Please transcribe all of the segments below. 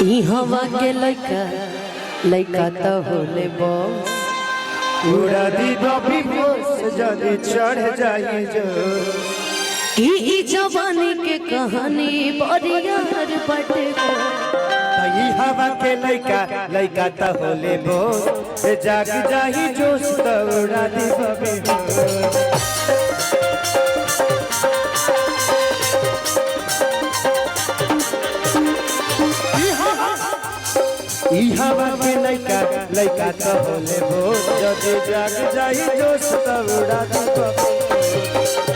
ई हवा के लइका लइका त होले बॉस उड़ा दी बॉबी बॉस जदी चढ़ जाई जो ई जवानी के कहानी बरियार बटे ई हवा के लइका लइका त होले बॉस जाग जाई जोश त उड़ा दी बॉबी बॉस ई हवा के लइका लइका त होले भोर जदी जाग जाई जोश त उड़ा दी बॉबी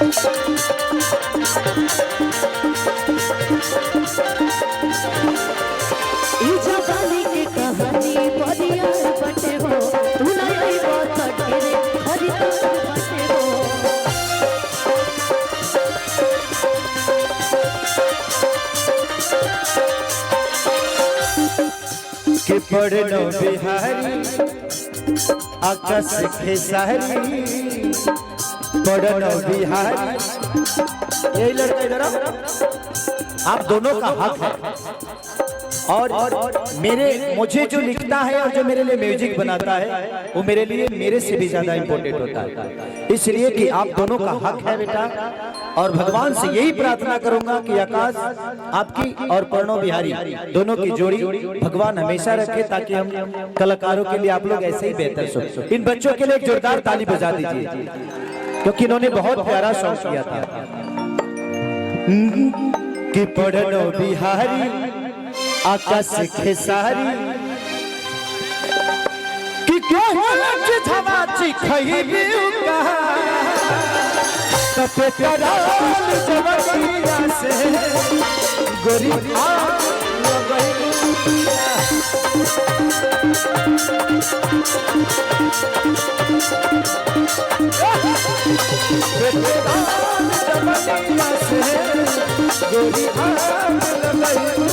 ई जवानी के कहानी बरियार बटे हो तू ना आई बात ढेरे खरीदार बटे हो के पढ़नो बिहारी आकाश खेसारी पढ़नो बिहारी। यही लड़का इधर आप दोनों का हक है और मुझे जो लिखता है और जो मेरे लिए म्यूजिक बनाता है वो मेरे लिए मेरे से भी ज्यादा इम्पोर्टेंट होता है। इसलिए कि आप दोनों का हक है बेटा और भगवान से यही प्रार्थना करूंगा कि आकाश आपकी और पर्णो बिहारी दोनों की जोड़ी भगवान हमेशा रखे ताकि हम कलाकारों के लिए आप लोग ऐसे ही बेहतर सो। इन बच्चों के लिए एक जोरदार ताली बजा दीजिए क्योंकि इन्होंने बहुत प्यारा सॉन्ग किया था कि पर्णो बिहारी आकाश खेसारी कि धमाची खईबी तपे कराल जवनिया से गोरी जवनिया से गोरी